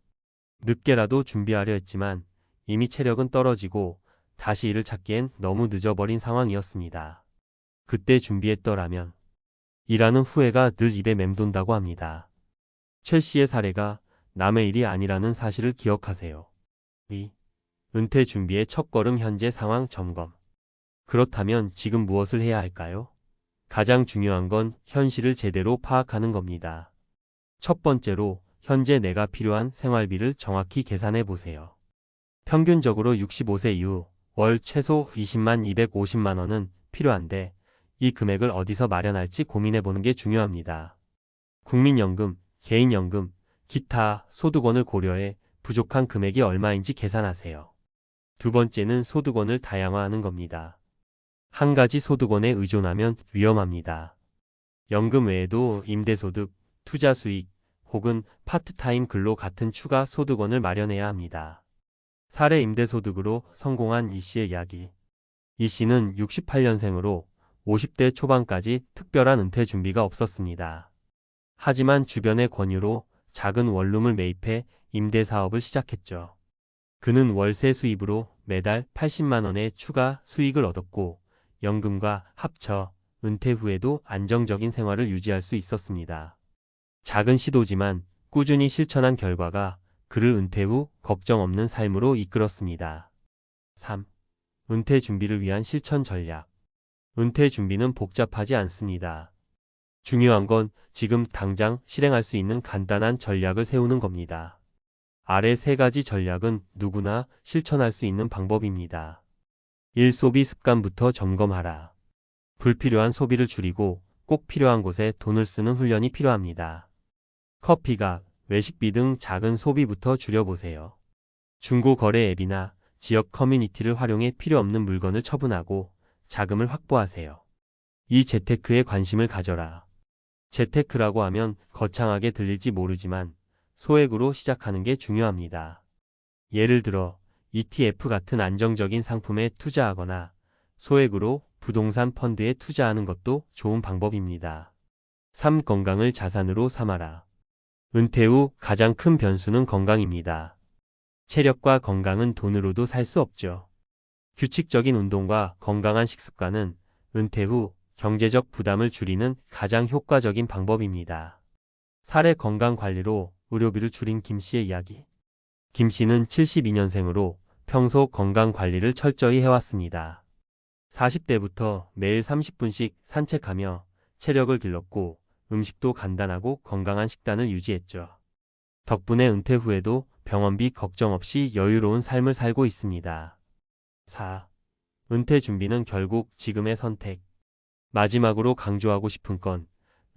늦게라도 준비하려 했지만 이미 체력은 떨어지고 다시 일을 찾기엔 너무 늦어버린 상황이었습니다. 그때 준비했더라면 일하는 후회가 늘 입에 맴돈다고 합니다. 최 씨의 사례가 남의 일이 아니라는 사실을 기억하세요. 2. 은퇴 준비의 첫걸음 현재 상황 점검. 그렇다면 지금 무엇을 해야 할까요? 가장 중요한 건 현실을 제대로 파악하는 겁니다. 첫 번째로 현재 내가 필요한 생활비를 정확히 계산해 보세요. 평균적으로 65세 이후 월 최소 20만 250만 원은 필요한데 이 금액을 어디서 마련할지 고민해 보는 게 중요합니다. 국민연금, 개인연금, 기타 소득원을 고려해 부족한 금액이 얼마인지 계산하세요. 두 번째는 소득원을 다양화하는 겁니다. 한 가지 소득원에 의존하면 위험합니다. 연금 외에도 임대소득, 투자수익 혹은 파트타임 근로 같은 추가 소득원을 마련해야 합니다. 사례 임대소득으로 성공한 이 씨의 이야기. 이 씨는 68년생으로 50대 초반까지 특별한 은퇴 준비가 없었습니다. 하지만 주변의 권유로 작은 원룸을 매입해 임대사업을 시작했죠. 그는 월세 수입으로 매달 80만 원의 추가 수익을 얻었고 연금과 합쳐 은퇴 후에도 안정적인 생활을 유지할 수 있었습니다. 작은 시도지만 꾸준히 실천한 결과가 그를 은퇴 후 걱정 없는 삶으로 이끌었습니다. 3. 은퇴 준비를 위한 실천 전략. 은퇴 준비는 복잡하지 않습니다. 중요한 건 지금 당장 실행할 수 있는 간단한 전략을 세우는 겁니다. 아래 세 가지 전략은 누구나 실천할 수 있는 방법입니다. 1. 소비 습관부터 점검하라. 불필요한 소비를 줄이고 꼭 필요한 곳에 돈을 쓰는 훈련이 필요합니다. 커피값, 외식비 등 작은 소비부터 줄여보세요. 중고거래 앱이나 지역 커뮤니티를 활용해 필요 없는 물건을 처분하고 자금을 확보하세요. 2. 재테크에 관심을 가져라. 재테크라고 하면 거창하게 들릴지 모르지만 소액으로 시작하는 게 중요합니다. 예를 들어 ETF 같은 안정적인 상품에 투자하거나 소액으로 부동산 펀드에 투자하는 것도 좋은 방법입니다. 3. 건강을 자산으로 삼아라. 은퇴 후 가장 큰 변수는 건강입니다. 체력과 건강은 돈으로도 살 수 없죠. 규칙적인 운동과 건강한 식습관은 은퇴 후 경제적 부담을 줄이는 가장 효과적인 방법입니다. 사례 건강관리로 의료비를 줄인 김 씨의 이야기. 김 씨는 72년생으로 평소 건강관리를 철저히 해왔습니다. 40대부터 매일 30분씩 산책하며 체력을 길렀고 음식도 간단하고 건강한 식단을 유지했죠. 덕분에 은퇴 후에도 병원비 걱정 없이 여유로운 삶을 살고 있습니다. 4. 은퇴 준비는 결국 지금의 선택. 마지막으로 강조하고 싶은 건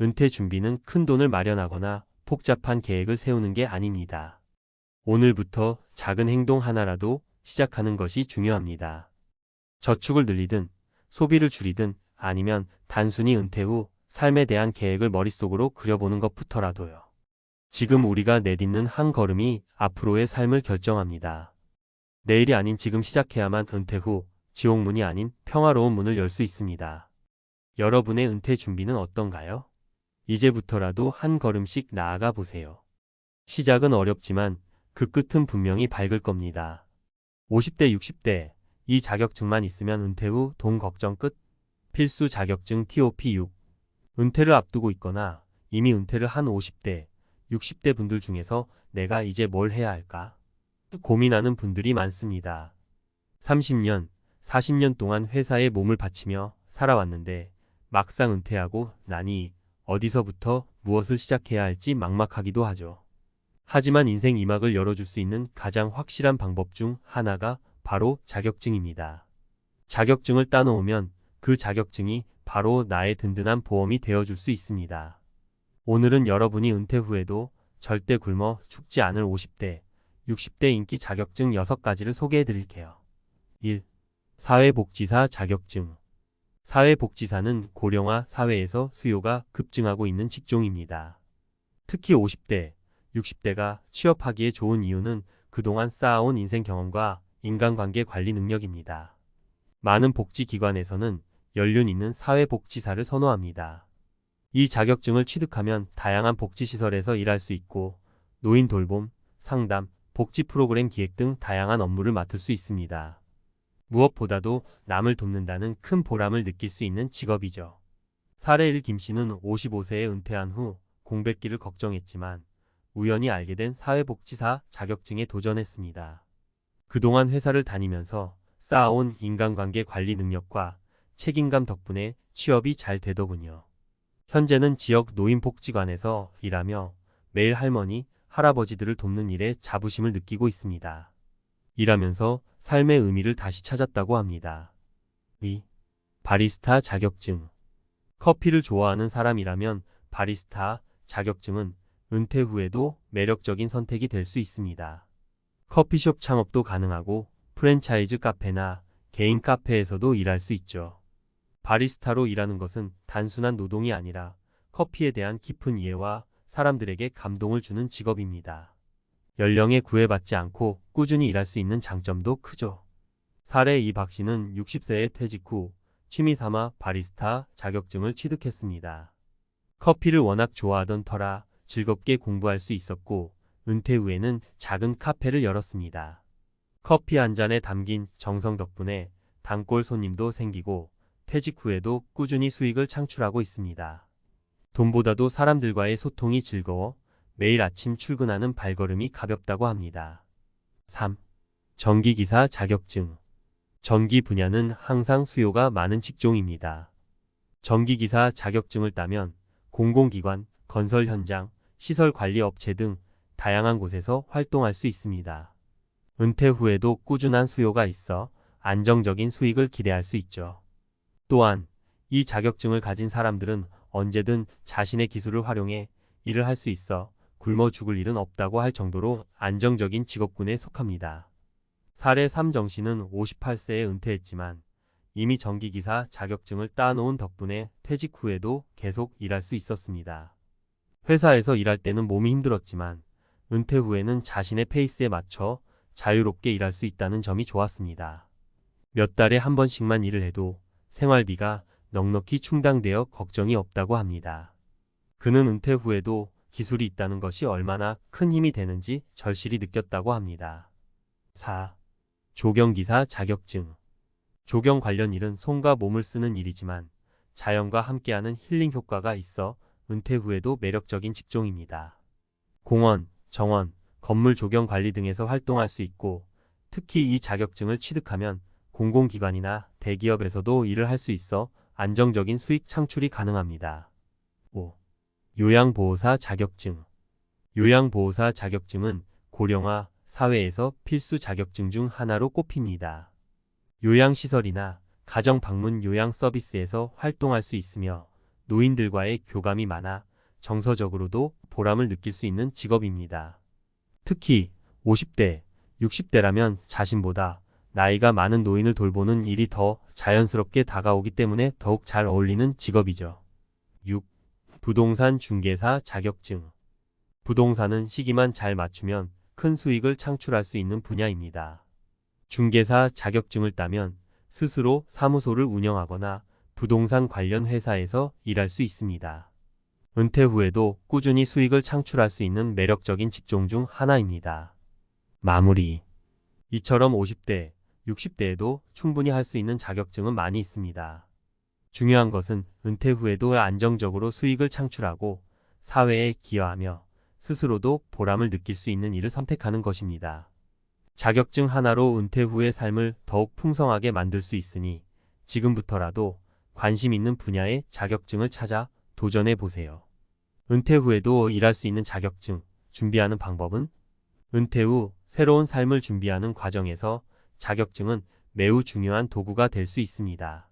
은퇴 준비는 큰 돈을 마련하거나 복잡한 계획을 세우는 게 아닙니다. 오늘부터 작은 행동 하나라도 시작하는 것이 중요합니다. 저축을 늘리든 소비를 줄이든 아니면 단순히 은퇴 후 삶에 대한 계획을 머릿속으로 그려보는 것부터라도요. 지금 우리가 내딛는 한 걸음이 앞으로의 삶을 결정합니다. 내일이 아닌 지금 시작해야만 은퇴 후 지옥문이 아닌 평화로운 문을 열 수 있습니다. 여러분의 은퇴 준비는 어떤가요? 이제부터라도 한 걸음씩 나아가 보세요. 시작은 어렵지만 그 끝은 분명히 밝을 겁니다. 50대, 60대 이 자격증만 있으면 은퇴 후 돈 걱정 끝. 필수 자격증 TOP6. 은퇴를 앞두고 있거나 이미 은퇴를 한 50대, 60대 분들 중에서 내가 이제 뭘 해야 할까? 고민하는 분들이 많습니다. 30년, 40년 동안 회사에 몸을 바치며 살아왔는데 막상 은퇴하고 나니 어디서부터 무엇을 시작해야 할지 막막하기도 하죠. 하지만 인생 2막을 열어줄 수 있는 가장 확실한 방법 중 하나가 바로 자격증입니다. 자격증을 따놓으면 그 자격증이 바로 나의 든든한 보험이 되어줄 수 있습니다. 오늘은 여러분이 은퇴 후에도 절대 굶어 죽지 않을 50대, 60대 인기 자격증 6가지를 소개해 드릴게요. 1. 사회복지사 자격증. 사회복지사는 고령화 사회에서 수요가 급증하고 있는 직종입니다. 특히 50대, 60대가 취업하기에 좋은 이유는 그동안 쌓아온 인생 경험과 인간관계 관리 능력입니다. 많은 복지기관에서는 연륜 있는 사회복지사를 선호합니다. 이 자격증을 취득하면 다양한 복지시설에서 일할 수 있고 노인 돌봄, 상담, 복지 프로그램 기획 등 다양한 업무를 맡을 수 있습니다. 무엇보다도 남을 돕는다는 큰 보람을 느낄 수 있는 직업이죠. 사례 1 김씨는 55세에 은퇴한 후 공백기를 걱정했지만 우연히 알게 된 사회복지사 자격증에 도전했습니다. 그동안 회사를 다니면서 쌓아온 인간관계 관리 능력과 책임감 덕분에 취업이 잘 되더군요. 현재는 지역 노인복지관에서 일하며 매일 할머니, 할아버지들을 돕는 일에 자부심을 느끼고 있습니다. 일하면서 삶의 의미를 다시 찾았다고 합니다. 2. 바리스타 자격증. 커피를 좋아하는 사람이라면 바리스타 자격증은 은퇴 후에도 매력적인 선택이 될 수 있습니다. 커피숍 창업도 가능하고 프랜차이즈 카페나 개인 카페에서도 일할 수 있죠. 바리스타로 일하는 것은 단순한 노동이 아니라 커피에 대한 깊은 이해와 사람들에게 감동을 주는 직업입니다. 연령에 구애받지 않고 꾸준히 일할 수 있는 장점도 크죠. 사례 2 박씨는 60세에 퇴직 후 취미 삼아 바리스타 자격증을 취득했습니다. 커피를 워낙 좋아하던 터라 즐겁게 공부할 수 있었고 은퇴 후에는 작은 카페를 열었습니다. 커피 한 잔에 담긴 정성 덕분에 단골 손님도 생기고 퇴직 후에도 꾸준히 수익을 창출하고 있습니다. 돈보다도 사람들과의 소통이 즐거워 매일 아침 출근하는 발걸음이 가볍다고 합니다. 3. 전기기사 자격증. 전기 분야는 항상 수요가 많은 직종입니다. 전기기사 자격증을 따면 공공기관, 건설 현장, 시설 관리 업체 등 다양한 곳에서 활동할 수 있습니다. 은퇴 후에도 꾸준한 수요가 있어 안정적인 수익을 기대할 수 있죠. 또한 이 자격증을 가진 사람들은 언제든 자신의 기술을 활용해 일을 할 수 있어 굶어 죽을 일은 없다고 할 정도로 안정적인 직업군에 속합니다. 사례 3 정씨는 58세에 은퇴했지만 이미 전기기사 자격증을 따놓은 덕분에 퇴직 후에도 계속 일할 수 있었습니다. 회사에서 일할 때는 몸이 힘들었지만 은퇴 후에는 자신의 페이스에 맞춰 자유롭게 일할 수 있다는 점이 좋았습니다. 몇 달에 한 번씩만 일을 해도 생활비가 넉넉히 충당되어 걱정이 없다고 합니다. 그는 은퇴 후에도 기술이 있다는 것이 얼마나 큰 힘이 되는지 절실히 느꼈다고 합니다. 4. 조경기사 자격증. 조경 관련 일은 손과 몸을 쓰는 일이지만 자연과 함께하는 힐링 효과가 있어 은퇴 후에도 매력적인 직종입니다. 공원, 정원, 건물 조경 관리 등에서 활동할 수 있고 특히 이 자격증을 취득하면 공공기관이나 대기업에서도 일을 할 수 있어 안정적인 수익 창출이 가능합니다. 5. 요양보호사 자격증. 요양보호사 자격증은 고령화 사회에서 필수 자격증 중 하나로 꼽힙니다. 요양시설이나 가정방문 요양 서비스에서 활동할 수 있으며 노인들과의 교감이 많아 정서적으로도 보람을 느낄 수 있는 직업입니다. 특히 50대, 60대라면 자신보다 나이가 많은 노인을 돌보는 일이 더 자연스럽게 다가오기 때문에 더욱 잘 어울리는 직업이죠. 6. 부동산 중개사 자격증. 부동산은 시기만 잘 맞추면 큰 수익을 창출할 수 있는 분야입니다. 중개사 자격증을 따면 스스로 사무소를 운영하거나 부동산 관련 회사에서 일할 수 있습니다. 은퇴 후에도 꾸준히 수익을 창출할 수 있는 매력적인 직종 중 하나입니다. 마무리. 이처럼 50대, 60대에도 충분히 할 수 있는 자격증은 많이 있습니다. 중요한 것은 은퇴 후에도 안정적으로 수익을 창출하고 사회에 기여하며 스스로도 보람을 느낄 수 있는 일을 선택하는 것입니다. 자격증 하나로 은퇴 후의 삶을 더욱 풍성하게 만들 수 있으니 지금부터라도 관심 있는 분야의 자격증을 찾아 도전해 보세요. 은퇴 후에도 일할 수 있는 자격증 준비하는 방법은? 은퇴 후 새로운 삶을 준비하는 과정에서 자격증은 매우 중요한 도구가 될 수 있습니다.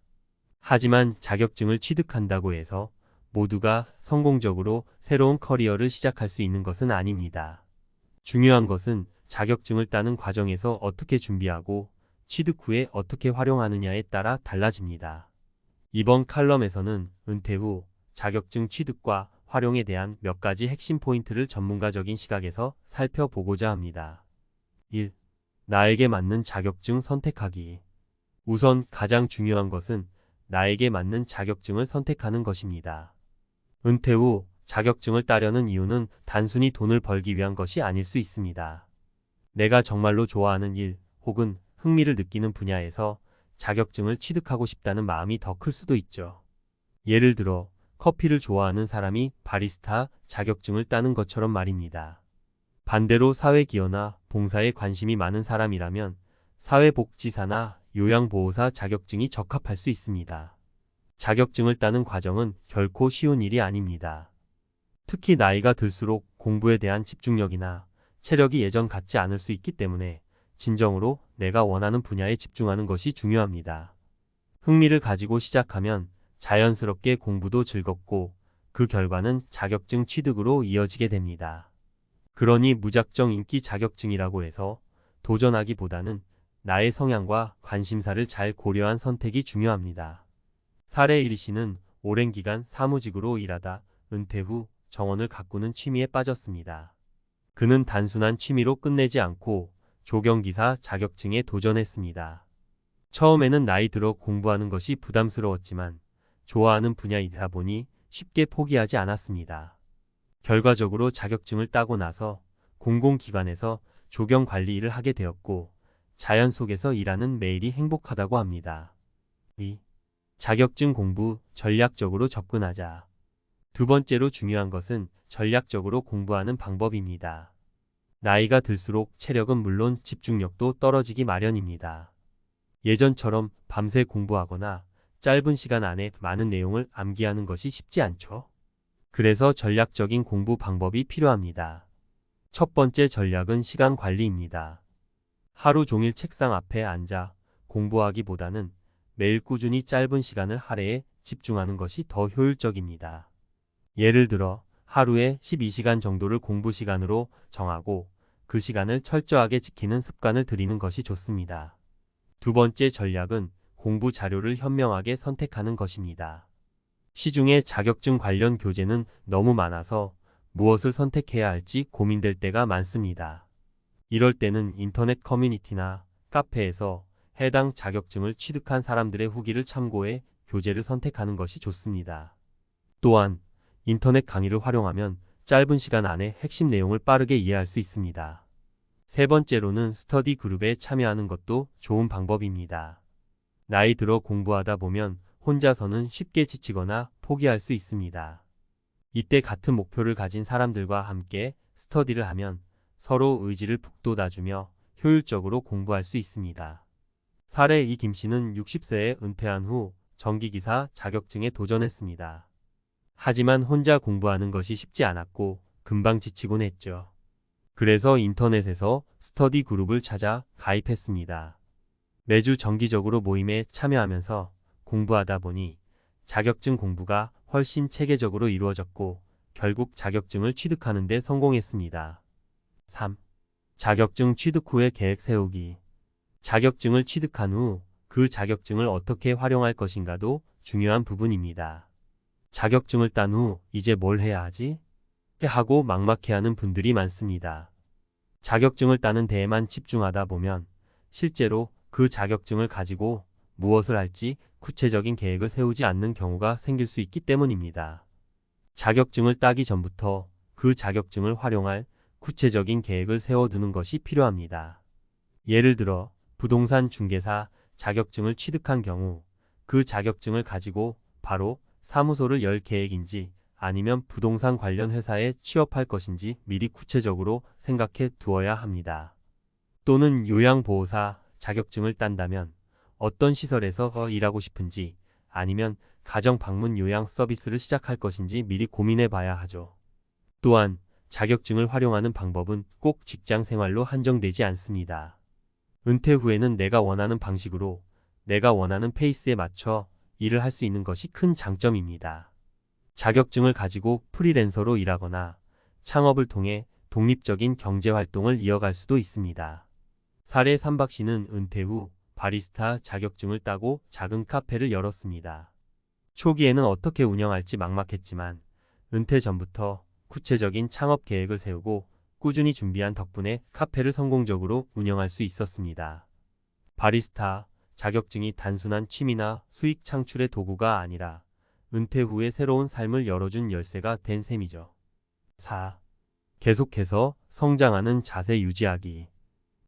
하지만 자격증을 취득한다고 해서 모두가 성공적으로 새로운 커리어를 시작할 수 있는 것은 아닙니다. 중요한 것은 자격증을 따는 과정에서 어떻게 준비하고 취득 후에 어떻게 활용하느냐에 따라 달라집니다. 이번 칼럼에서는 은퇴 후 자격증 취득과 활용에 대한 몇 가지 핵심 포인트를 전문가적인 시각에서 살펴보고자 합니다. 1. 나에게 맞는 자격증 선택하기. 우선 가장 중요한 것은 나에게 맞는 자격증을 선택하는 것입니다. 은퇴 후 자격증을 따려는 이유는 단순히 돈을 벌기 위한 것이 아닐 수 있습니다. 내가 정말로 좋아하는 일 혹은 흥미를 느끼는 분야에서 자격증을 취득하고 싶다는 마음이 더 클 수도 있죠. 예를 들어 커피를 좋아하는 사람이 바리스타 자격증을 따는 것처럼 말입니다. 반대로 사회기여나 봉사에 관심이 많은 사람이라면 사회복지사나 요양보호사 자격증이 적합할 수 있습니다. 자격증을 따는 과정은 결코 쉬운 일이 아닙니다. 특히 나이가 들수록 공부에 대한 집중력이나 체력이 예전 같지 않을 수 있기 때문에 진정으로 내가 원하는 분야에 집중하는 것이 중요합니다. 흥미를 가지고 시작하면 자연스럽게 공부도 즐겁고 그 결과는 자격증 취득으로 이어지게 됩니다. 그러니 무작정 인기 자격증이라고 해서 도전하기보다는 나의 성향과 관심사를 잘 고려한 선택이 중요합니다. 사례 1 씨는 오랜 기간 사무직으로 일하다 은퇴 후 정원을 가꾸는 취미에 빠졌습니다. 그는 단순한 취미로 끝내지 않고 조경기사 자격증에 도전했습니다. 처음에는 나이 들어 공부하는 것이 부담스러웠지만 좋아하는 분야이다 보니 쉽게 포기하지 않았습니다. 결과적으로 자격증을 따고 나서 공공기관에서 조경관리 일을 하게 되었고 자연 속에서 일하는 매일이 행복하다고 합니다. 2. 자격증 공부 전략적으로 접근하자. 두 번째로 중요한 것은 전략적으로 공부하는 방법입니다. 나이가 들수록 체력은 물론 집중력도 떨어지기 마련입니다. 예전처럼 밤새 공부하거나 짧은 시간 안에 많은 내용을 암기하는 것이 쉽지 않죠. 그래서 전략적인 공부 방법이 필요합니다. 첫 번째 전략은 시간 관리입니다. 하루 종일 책상 앞에 앉아 공부하기보다는 매일 꾸준히 짧은 시간을 할애해 집중하는 것이 더 효율적입니다. 예를 들어 하루에 12시간 정도를 공부 시간으로 정하고 그 시간을 철저하게 지키는 습관을 들이는 것이 좋습니다. 두 번째 전략은 공부 자료를 현명하게 선택하는 것입니다. 시중에 자격증 관련 교재는 너무 많아서 무엇을 선택해야 할지 고민될 때가 많습니다. 이럴 때는 인터넷 커뮤니티나 카페에서 해당 자격증을 취득한 사람들의 후기를 참고해 교재를 선택하는 것이 좋습니다. 또한 인터넷 강의를 활용하면 짧은 시간 안에 핵심 내용을 빠르게 이해할 수 있습니다. 세 번째로는 스터디 그룹에 참여하는 것도 좋은 방법입니다. 나이 들어 공부하다 보면 혼자서는 쉽게 지치거나 포기할 수 있습니다. 이때 같은 목표를 가진 사람들과 함께 스터디를 하면 서로 의지를 북돋아주며 효율적으로 공부할 수 있습니다. 사례 2 김 씨는 60세에 은퇴한 후 전기기사 자격증에 도전했습니다. 하지만 혼자 공부하는 것이 쉽지 않았고 금방 지치곤 했죠. 그래서 인터넷에서 스터디 그룹을 찾아 가입했습니다. 매주 정기적으로 모임에 참여하면서 공부하다 보니 자격증 공부가 훨씬 체계적으로 이루어졌고 결국 자격증을 취득하는 데 성공했습니다. 3. 자격증 취득 후의 계획 세우기. 자격증을 취득한 후 그 자격증을 어떻게 활용할 것인가도 중요한 부분입니다. 자격증을 딴 후 이제 뭘 해야 하지? 하고 막막해하는 분들이 많습니다. 자격증을 따는 데에만 집중하다 보면 실제로 그 자격증을 가지고 무엇을 할지 구체적인 계획을 세우지 않는 경우가 생길 수 있기 때문입니다. 자격증을 따기 전부터 그 자격증을 활용할 구체적인 계획을 세워두는 것이 필요합니다. 예를 들어 부동산 중개사 자격증을 취득한 경우 그 자격증을 가지고 바로 사무소를 열 계획인지 아니면 부동산 관련 회사에 취업할 것인지 미리 구체적으로 생각해 두어야 합니다. 또는 요양보호사 자격증을 딴다면 어떤 시설에서 일하고 싶은지 아니면 가정 방문 요양 서비스를 시작할 것인지 미리 고민해 봐야 하죠. 또한 자격증을 활용하는 방법은 꼭 직장 생활로 한정되지 않습니다. 은퇴 후에는 내가 원하는 방식으로 내가 원하는 페이스에 맞춰 일을 할 수 있는 것이 큰 장점입니다. 자격증을 가지고 프리랜서로 일하거나 창업을 통해 독립적인 경제활동을 이어갈 수도 있습니다. 사례 3박 씨는 은퇴 후 바리스타 자격증을 따고 작은 카페를 열었습니다. 초기에는 어떻게 운영할지 막막했지만 은퇴 전부터 구체적인 창업 계획을 세우고 꾸준히 준비한 덕분에 카페를 성공적으로 운영할 수 있었습니다. 바리스타 자격증이 단순한 취미나 수익 창출의 도구가 아니라 은퇴 후에 새로운 삶을 열어준 열쇠가 된 셈이죠. 4. 계속해서 성장하는 자세 유지하기.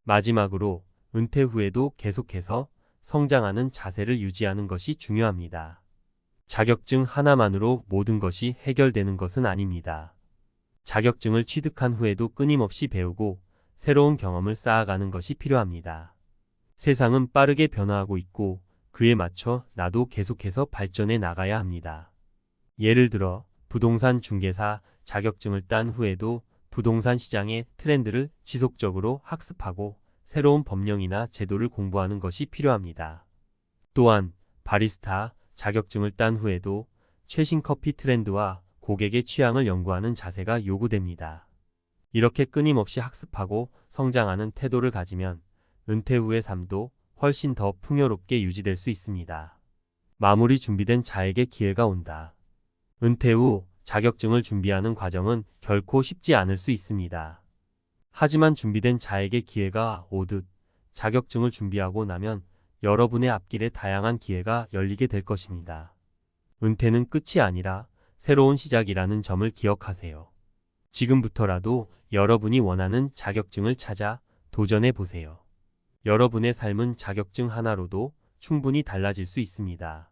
마지막으로 은퇴 후에도 계속해서 성장하는 자세를 유지하는 것이 중요합니다. 자격증 하나만으로 모든 것이 해결되는 것은 아닙니다. 자격증을 취득한 후에도 끊임없이 배우고 새로운 경험을 쌓아가는 것이 필요합니다. 세상은 빠르게 변화하고 있고 그에 맞춰 나도 계속해서 발전해 나가야 합니다. 예를 들어 부동산 중개사 자격증을 딴 후에도 부동산 시장의 트렌드를 지속적으로 학습하고 새로운 법령이나 제도를 공부하는 것이 필요합니다. 또한 바리스타 자격증을 딴 후에도 최신 커피 트렌드와 고객의 취향을 연구하는 자세가 요구됩니다. 이렇게 끊임없이 학습하고 성장하는 태도를 가지면 은퇴 후의 삶도 훨씬 더 풍요롭게 유지될 수 있습니다. 마무리 준비된 자에게 기회가 온다. 은퇴 후 자격증을 준비하는 과정은 결코 쉽지 않을 수 있습니다. 하지만 준비된 자에게 기회가 오듯 자격증을 준비하고 나면 여러분의 앞길에 다양한 기회가 열리게 될 것입니다. 은퇴는 끝이 아니라 새로운 시작이라는 점을 기억하세요. 지금부터라도 여러분이 원하는 자격증을 찾아 도전해 보세요. 여러분의 삶은 자격증 하나로도 충분히 달라질 수 있습니다.